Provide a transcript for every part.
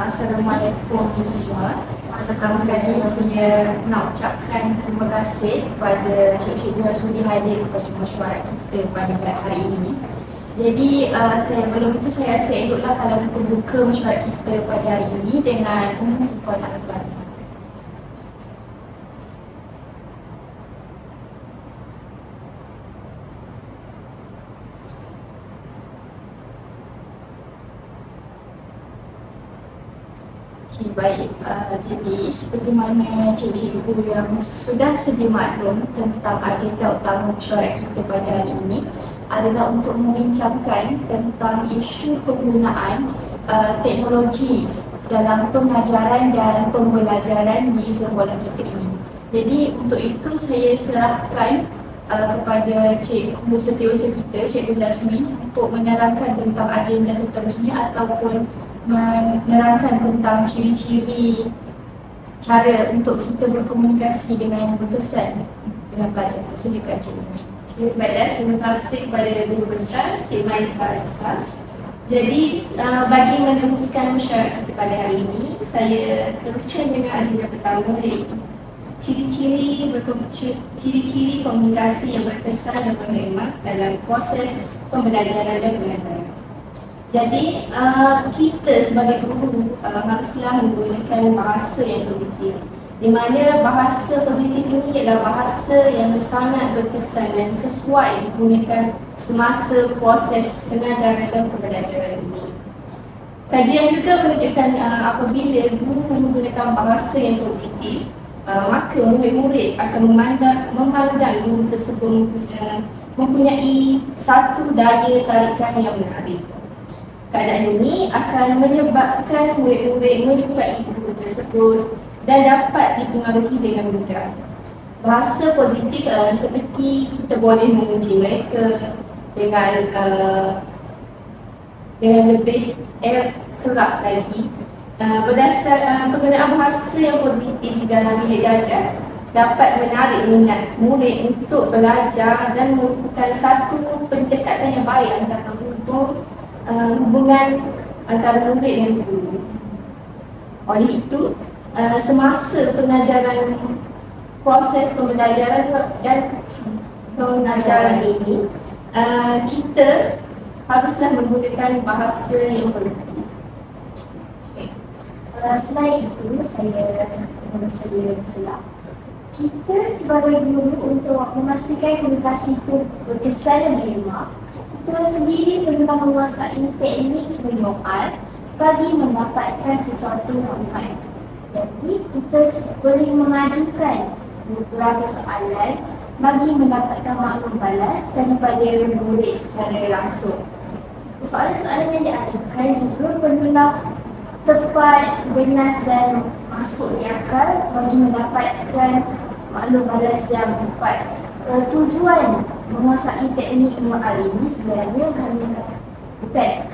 Assalamualaikum semua. Pertama sekali saya nak ucapkan terima kasih kepada cikgu-cikgu yang sudi hadir kepada mesyuarat kita pada hari ini. Jadi sebelum itu saya rasa eloklah kalau kita buka mesyuarat kita pada hari ini dengan umum kepada anak-anak. Okay, baik. Jadi seperti mana cikgu-cikgu yang sudah sedia maklum tentang agenda utama mesyuarat kita pada hari ini adalah untuk membincangkan tentang isu penggunaan teknologi dalam pengajaran dan pembelajaran di sekolah kita ini. Jadi untuk itu saya serahkan kepada Cikgu Setiausaha kita, Cikgu Jasmine, untuk menerangkan tentang agenda seterusnya ataupun menerangkan tentang ciri-ciri cara untuk kita berkomunikasi dengan berkesan dengan pelajar. Silakan Cikgu. Baiklah, terima kasih kepada Guru Besar Cik Maisa Alisa. Jadi bagi meneruskan mesyuarat kita pada hari ini, saya teruskan dengan agenda pertama, iaitu ciri-ciri komunikasi yang berkesan dan berkhidmat dalam proses pembelajaran dan pengajaran. Jadi kita sebagai guru haruslah menggunakan bahasa yang positif, di mana bahasa positif ini adalah bahasa yang sangat berkesan dan sesuai digunakan semasa proses pengajaran dan pembelajaran ini. Kajian juga menunjukkan apabila guru menggunakan bahasa yang positif, maka murid-murid akan memandang guru tersebut mempunyai satu daya tarikan yang menarik. Keadaan ini akan menyebabkan murid-murid menyukai guru tersebut dan dapat dipengaruhi dengan mudah. Bahasa positif seperti kita boleh memuji mereka dengan lebih kerap lagi. Berdasarkan penggunaan bahasa yang positif dalam bilik belajar dapat menarik minat murid untuk belajar dan merupakan satu pendekatan yang baik antara untuk hubungan antara murid dan guru. Oleh itu, semasa pengajaran, proses pembelajaran dan pengajaran ini, kita haruslah menggunakan bahasa yang positif. Selain itu, saya silap. Kita sebagai guru untuk memastikan komunikasi itu berkesan dan berkhidmat, kita sendiri perlukan menguasai teknik menyoal bagi mendapatkan sesuatu yang baik. Jadi kita boleh mengajukan beberapa soalan bagi mendapatkan maklum balas daripada murid secara langsung. Soalan-soalan yang diajukan juga perlulah tepat, bernas dan masuk di akal bagi mendapatkan maklum balas yang tepat. Tujuan menguasai teknik menyoal ini sebenarnya hanya bukan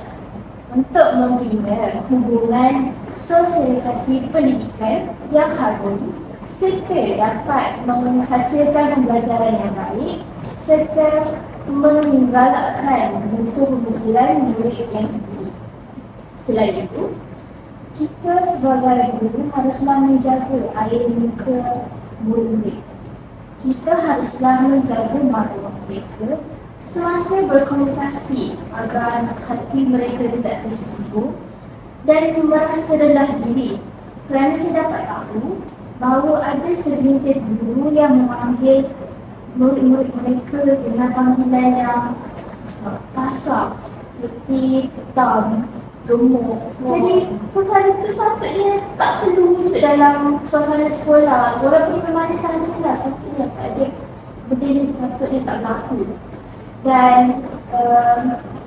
untuk membina hubungan sosialisasi pendidikan yang harmoni serta dapat menghasilkan pembelajaran yang baik serta menggalakkan mutu pemikiran murid yang tinggi. Selain itu, kita sebagai guru haruslah menjaga air muka murid. Kita haruslah menjaga maruah mereka semasa berkomunikasi agar hati mereka tidak tersinggung dan merasa rendah diri, kerana saya dapat tahu bahawa ada segelintir guru yang memanggil murid-murid mereka dengan panggilan yang kasar seperti hitam, gemuk. Jadi perkara itu sepatutnya tak perlu wujud dalam suasana sekolah. Walaupun memang dia sangat jelas, sepatutnya tak ada benda ni patutnya tak berlaku. Dan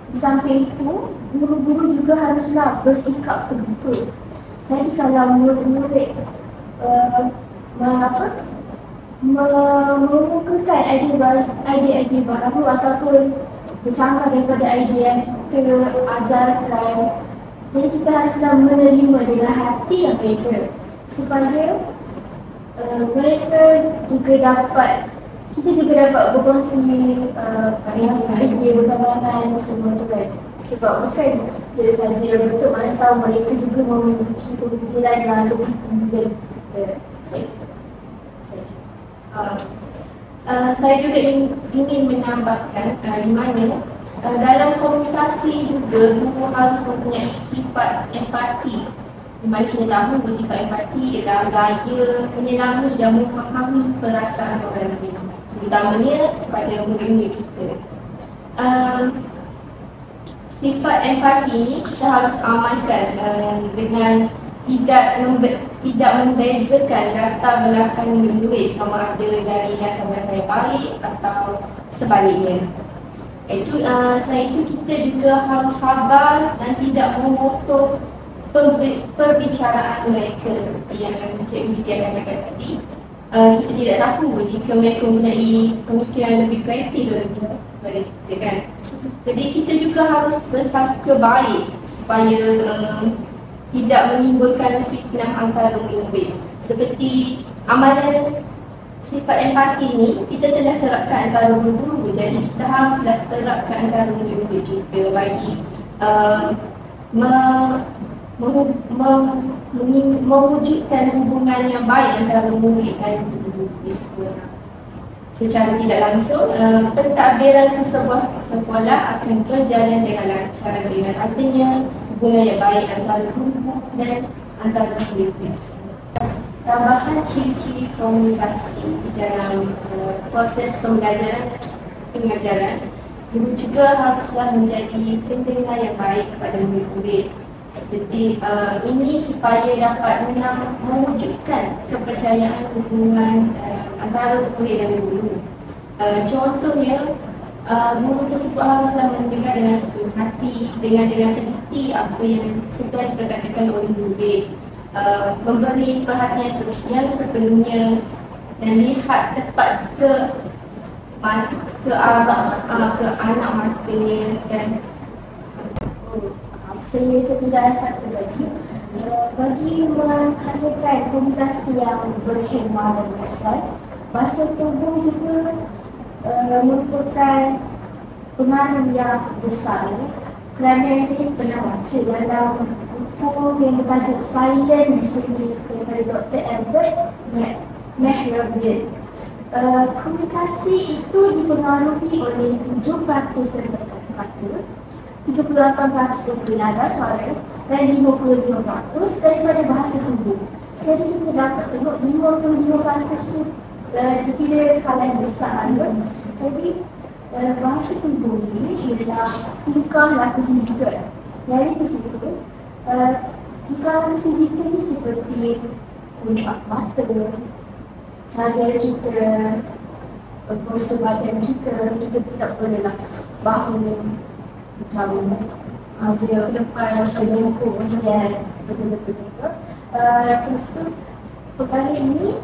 di samping itu, guru-guru juga haruslah bersikap terbuka. Jadi kalau murid-murid mengemukakan idea-idea baru ataupun bercanggah daripada idea yang kita ajarkan, jadi kita haruslah menerima dengan hati yang beda supaya mereka juga dapat kita juga dapat berkongsi idea perkembangan semua tu kan. Sebab bukan kita saja betul, mana tahu mereka juga memiliki pemikiran yang lebih tinggi dari kita. Saja. Saya juga ingin menambahkan di mana dalam komunikasi juga guru harus mempunyai sifat empati, di mana kita tahu bersifat empati ialah gaya menyelami dan memahami perasaan orang lain, terutamanya kepada murid-murid kita. Sifat empati ini kita harus amalkan dengan tidak membezakan latar belakang murid sama ada dari latar belakang yang baik atau sebaliknya. Selain itu kita juga harus sabar dan tidak memotong perbicaraan mereka seperti yang Encik Lydia katakan tadi. Kita tidak tahu jika mereka mempunyai pemikiran lebih kreatif daripada kita kan. Jadi kita juga harus bersangka baik supaya tidak menimbulkan fitnah antara murid. Seperti amalan sifat empati ni kita telah terapkan antara guru, jadi kita haruslah terapkan antara murid-murid juga bagi mewujudkan hubungan yang baik antara murid dan guru di sekolah. Secara tidak langsung, pentadbiran sesebuah sekolah akan berjalan dengan lancar dengan adanya hubungan yang baik antara guru dan antara murid-murid. Tambahan ciri-ciri komunikasi dalam proses pembelajaran pengajaran, guru juga haruslah menjadi pendengar yang baik kepada murid-murid. Seperti ini supaya dapat mewujudkan kepercayaan hubungan antara murid dan guru. Contohnya, guru tersebut haruslah mendengar dengan sepenuh hati, dengan teliti apa yang sedang diperkatakan oleh murid, memberi perhatian yang sepenuhnya dan lihat tepat ke anak matanya dan saya tidak satu lagi bagi menghasilkan komunikasi yang berhemah dan besar, bahasa tubuh juga merupakan pengaruh yang besar, kerana saya pernah baca dalam buku yang bertajuk Silent Messages daripada Dr. Albert Mehrabian. Komunikasi itu dipengaruhi oleh 7% daripada kata-kata, 38% dari nada suara dan 55% daripada bahasa tubuh. Jadi kita dapat tengok 55% tu dikira skala yang besar. Jadi bahasa tubuh ini ialah tingkah laku fizikal. Dari di situ, tingkah laku fizikal ni seperti kontak mata, cara kita postur badan kita tidak bolehlah bahu macam dia depan macam jongkok macam dia betul-betul juga. Terus tu perkara ini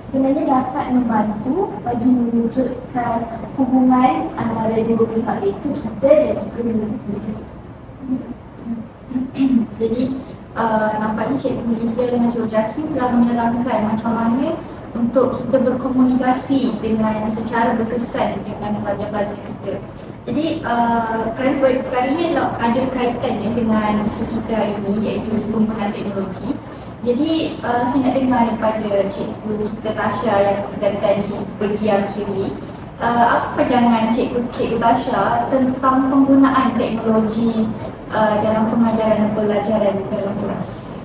sebenarnya dapat membantu bagi mewujudkan hubungan antara dua pihak, iaitu kita dan juga murid. Jadi nampaknya Cikgu Lydia dengan Cikgu Jasmine telah menerangkan macam mana untuk kita berkomunikasi dengan secara berkesan dengan pelajar-pelajar kita. Jadi kerana perkara ini ada kaitannya dengan isu kita hari ini, iaitu penggunaan teknologi. Jadi saya nak dengar daripada Cikgu kita Tasha yang dari tadi berdiam diri. Apa pandangan Cikgu Tasha tentang penggunaan teknologi dalam pengajaran dan pelajaran dalam kelas?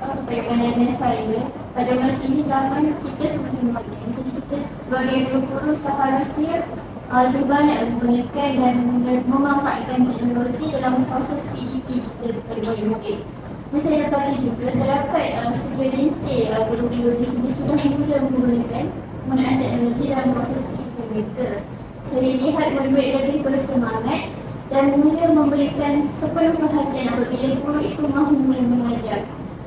Pada pandangan saya, pada masa ini zaman kita semakin moden, jadi kita sebagai guru-guru seharusnya lebih banyak menggunakan dan memanfaatkan teknologi dalam proses PDP kita kepada murid. Dan saya dapati juga terdapat segelintir guru-guru di sini sudah mula menggunakan penggunaan teknologi dalam proses PDP mereka. Saya lihat murid-murid lebih bersemangat dan mula memberikan sepenuh perhatian apabila guru itu mahu mula mengajar.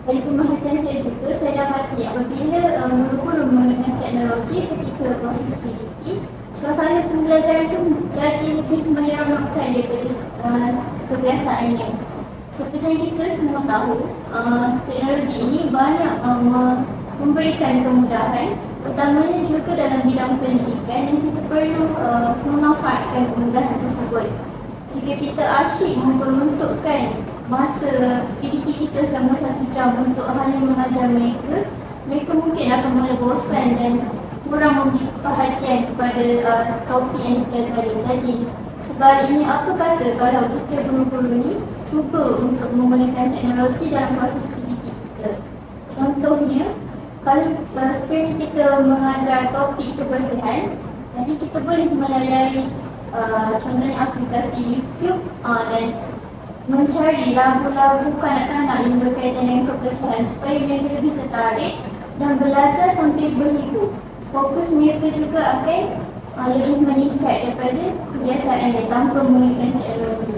Dari pemerhatian saya juga, saya dapati apabila guru-guru menggunakan teknologi ketika proses PDP, suasana pembelajaran itu jadi lebih menyeronokkan daripada kebiasaannya. Seperti yang kita semua tahu, teknologi ini banyak memberikan kemudahan, utamanya juga dalam bidang pendidikan, dan kita perlu memanfaatkan kemudahan tersebut. Jika kita asyik memperuntukkan masa PDP kita selama 1 jam untuk hanya mengajar mereka, mereka mungkin akan mula bosan dan kurang memberi perhatian kepada topik yang dipelajari. Jadi sebaliknya, apa kata kalau kita guru-guru ni cuba untuk menggunakan teknologi dalam proses PDP kita. Contohnya, kalau sekiranya kita mengajar topik kebersihan, jadi kita boleh melayari contohnya aplikasi YouTube dan mencari lagu-lagu kanak-kanak yang berkaitan dengan kebersihan supaya mereka lebih tertarik dan belajar sambil berhibur. Fokus mereka juga akan lebih meningkat daripada kebiasaan dia tanpa menggunakan teknologi.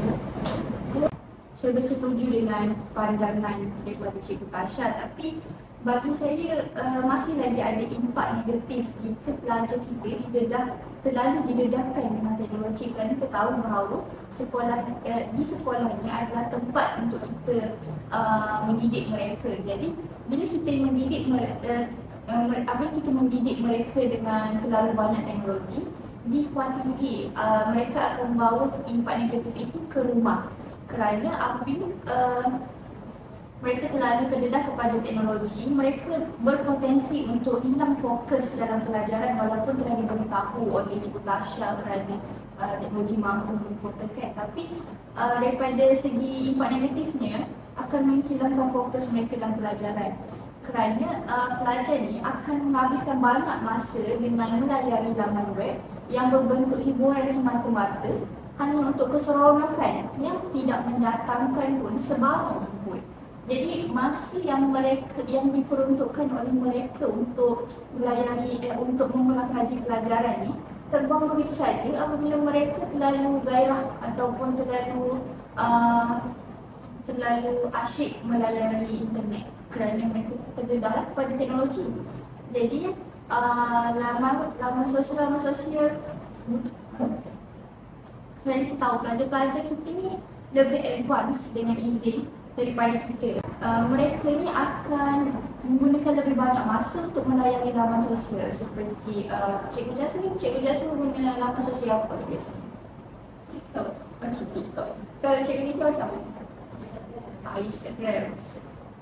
Saya bersetuju dengan pandangan daripada Cikgu Tasha, tapi bagi saya masih lagi ada impak negatif jika pelajar kita terlalu didedahkan dengan teknologi, kerana kita tahu bahawa di sekolah ni adalah tempat untuk kita mendidik mereka. Jadi bila kita mendidik mereka dengan terlalu banyak teknologi, dikhawatiri mereka akan membawa impak negatif itu ke rumah, kerana apabila mereka terlalu terdedah kepada teknologi, mereka berpotensi untuk hilang fokus dalam pelajaran walaupun telah diberitahu oleh Cikgu Tasha kerana teknologi mampu memfokuskan. Tapi daripada segi impak negatifnya akan menghilangkan fokus mereka dalam pelajaran, kerana pelajar ni akan menghabiskan banyak masa dengan melayari laman web yang berbentuk hiburan semata-mata hanya untuk keseronokan yang tidak mendatangkan pun sebarang input. Jadi masa yang diperuntukkan oleh mereka untuk melayari untuk mengulang kaji pelajaran ni terbuang begitu saja apabila mereka terlalu gairah ataupun terlalu asyik melayari internet kerana mereka terdedah kepada teknologi. Jadi laman sosial kerana kita tahu pelajar-pelajar kita ni lebih advance dengan izin daripada kita. Mereka ni akan menggunakan lebih banyak masa untuk melayari laman sosial seperti Cikgu Jasmine guna laman sosial apa biasa? TikTok. Okay, TikTok. Kalau Cikgu Nita macam mana? Instagram.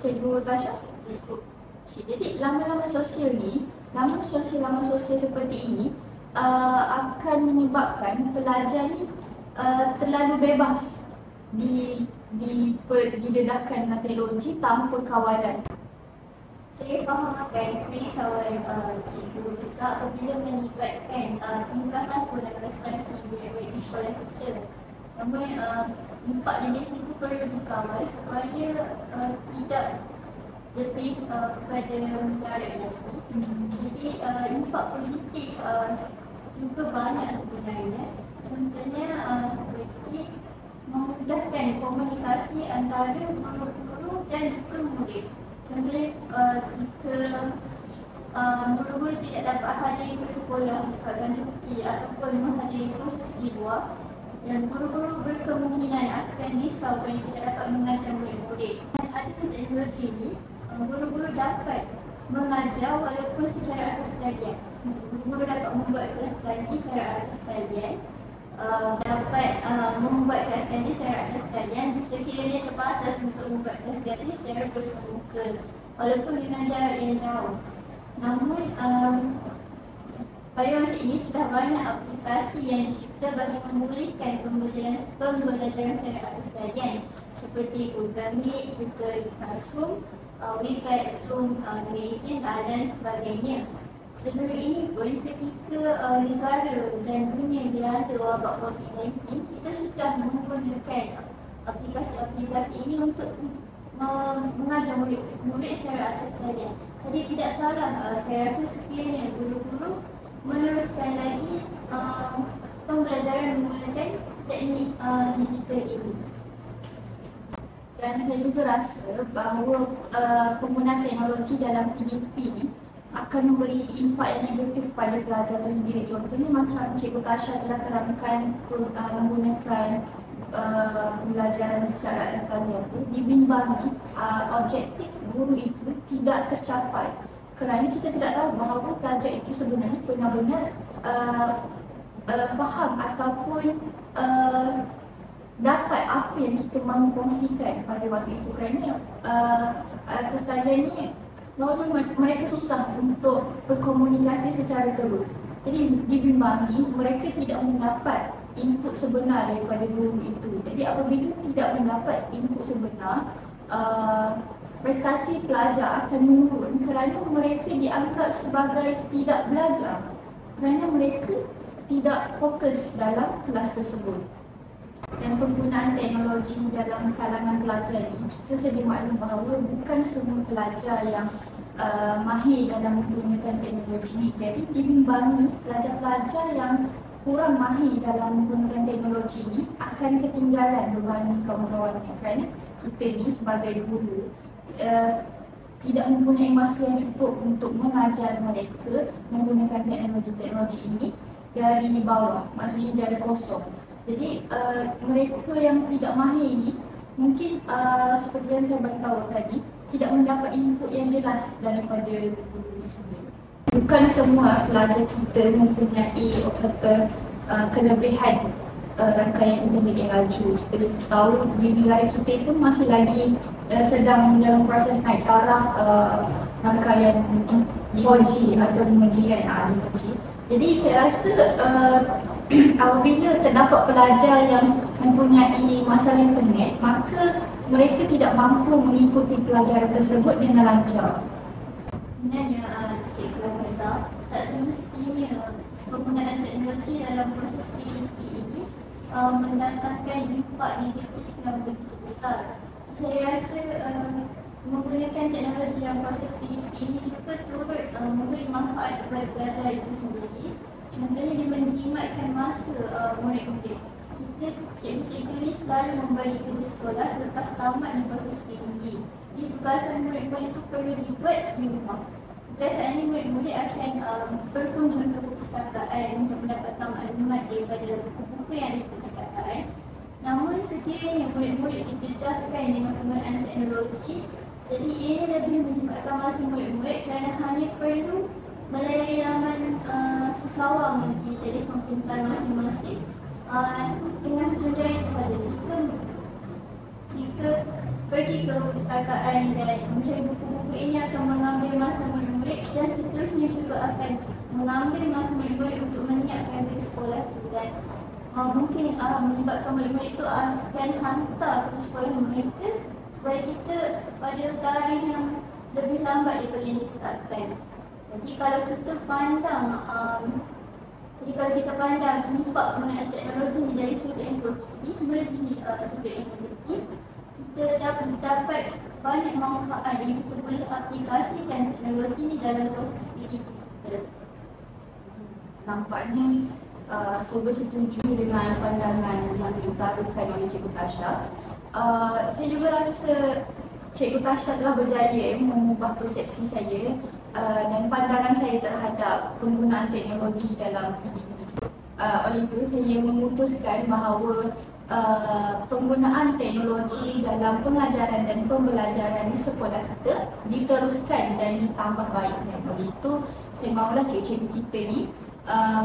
Cikgu Tasha? Facebook. Okay, jadi laman-laman sosial ni, laman sosial seperti ini akan menyebabkan pelajar ni terlalu bebas didedahkan dengan teknologi tanpa kawalan. Saya fahamkan kerisauan cikgu besar apabila melibatkan tingkah laku dan prestasi murid-murid di sekolah kita. Namun impak negatif itu perlu dikawal supaya tidak lebih kepada menarik lagi. Jadi impak positif juga banyak sebenarnya. Contohnya seperti memudahkan komunikasi antara guru-guru dan juga murid. Contohnya jika guru-guru tidak dapat hadir ke sekolah disebabkan cuti ataupun menghadiri kursus di luar, dan guru-guru berkemungkinan akan risau kerana tidak dapat mengajar murid-murid. Dan adanya teknologi ini, guru-guru dapat mengajar walaupun secara atas talian. Guru-guru dapat membuat kelas kaji secara atas talian, dapat membuat kelas kaji secara atas talian sekiranya terbatas untuk membuat kelas kaji secara bersemuka walaupun dengan jarak yang jauh. Namun pada masa ini sudah banyak aplikasi yang dicipta bagi memulihkan pembelajaran secara atas talian seperti Google Meet, Google Classroom, Webex, Zoom dengan izin dan sebagainya. Sebelum ini pun ketika negara dan dunia dilanda wabak COVID-19, kita sudah menggunakan aplikasi-aplikasi ini untuk mengajar murid secara atas talian. Jadi tidak salah saya rasa sekiranya guru-guru meneruskan lagi pembelajaran menggunakan teknik digital ini. Dan saya juga rasa bahawa penggunaan teknologi dalam PDP ni akan memberi impak yang negatif pada pelajar tersendiri. Contohnya macam Cikgu Tasha telah terangkan menggunakan pembelajaran secara atas talian itu dibimbangi objektif guru itu tidak tercapai. kerana kita tidak tahu bahawa pelajar itu sebenarnya benar-benar faham ataupun dapat apa yang kita mahu kongsikan pada waktu itu, kerana kesalahan ni mereka susah untuk berkomunikasi secara terus. Jadi dibimbangi mereka tidak mendapat input sebenar daripada guru itu. Jadi apabila tidak mendapat input sebenar, prestasi pelajar akan menurun kerana mereka dianggap sebagai tidak belajar, kerana mereka tidak fokus dalam kelas tersebut. Dan penggunaan teknologi dalam kalangan pelajar ni, kita sedia maklum bahawa bukan semua pelajar yang mahir dalam menggunakan teknologi ni. Jadi dibimbangi pelajar-pelajar yang kurang mahir dalam menggunakan teknologi ni akan ketinggalan berbanding kawan-kawannya, kerana kita ni sebagai guru tidak mempunyai masa yang cukup untuk mengajar mereka menggunakan teknologi-teknologi ini dari bawah, maksudnya dari kosong. Jadi mereka yang tidak mahir ini mungkin seperti yang saya beritahu tadi, tidak mendapat input yang jelas daripada guru tersebut. Bukan semua pelajar kita mempunyai kelebihan rangkaian internet yang laju. Seperti kita tahu, di negara kita pun masih lagi sedang dalam proses naik taraf rangkaian 4G atau 5G kan, 5G. Jadi saya rasa apabila terdapat pelajar yang mempunyai masalah internet, maka mereka tidak mampu mengikuti pelajaran tersebut dengan lancar. Sebenarnya Cikgu Azizah, tak semestinya penggunaan teknologi dalam proses PDP ini mendatangkan impak negatif yang begitu besar. Saya rasa menggunakan teknologi dalam proses PDP ini juga turut memberi manfaat kepada pelajar itu sendiri. Contohnya dia menjimatkan masa murid-murid. Kita cikgu-cikgu ni selalu memberi kerja sekolah selepas tamat proses PDP. Jadi tugasan murid-murid itu perlu dibuat di rumah. Biasanya murid-murid akan berkunjung ke perpustakaan untuk mendapatkan maklumat daripada buku-buku yang ada di perpustakaan. Namun sekiranya murid-murid dipindahkan dengan penggunaan teknologi, jadi ini lebih menjimatkan masa murid-murid kerana hanya perlu melayari laman sesawang di telefon pintar masing-masing dengan hujung jari sahaja. Jika pergi ke perpustakaan dan mencari buku-buku ini akan mengambil masa murid-murid, dan seterusnya juga akan mengambil masa murid-murid untuk menyiapkan diri sekolah itu, dan mungkin menyebabkan murid-murid itu akan hantar ke sekolah mereka kepada kita pada tarikh yang lebih lambat daripada yang ditetapkan. Jadi kalau kita pandang impak penggunaan teknologi ini dari sudut yang positif melebihi sudut yang negatif, kita dapat banyak manfaat yang kita boleh aplikasikan teknologi ini dalam proses PDP kita. Nampaknya saya bersetuju dengan pandangan yang diutarakan oleh Cikgu Tasha. Saya juga rasa Cikgu Tasha telah berjaya mengubah persepsi saya dan pandangan saya terhadap penggunaan teknologi dalam PDP. Oleh itu, saya memutuskan bahawa penggunaan teknologi dalam pengajaran dan pembelajaran di sekolah kita diteruskan dan ditambah baiknya. Oleh itu, saya mahulah cikgu-cikgu kita ni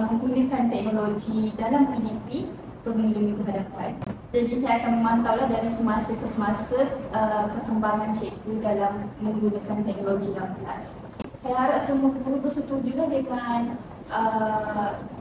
menggunakan teknologi dalam PDP pemula minggu hadapan. Jadi saya akan memantaulah dari semasa ke semasa perkembangan cikgu dalam menggunakan teknologi dalam kelas. Saya harap semua guru bersetujulah dengan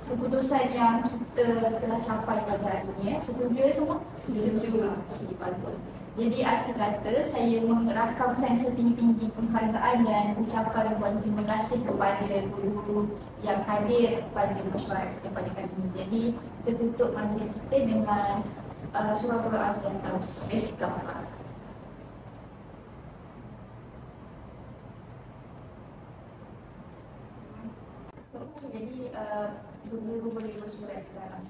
keputusan yang kita telah capai pada hari ini. Setuju ya semua? Setuju. Okay, bagus. Jadi akhir kata, saya merakamkan setinggi-tinggi penghargaan dan ucapan ribuan terima kasih kepada guru-guru yang hadir pada mesyuarat kita pada kali ini. Jadi kita tutup majlis kita dengan surah Al-Asr dan Tasbih Kafar. Jadi guru-guru boleh bersurat sekarang.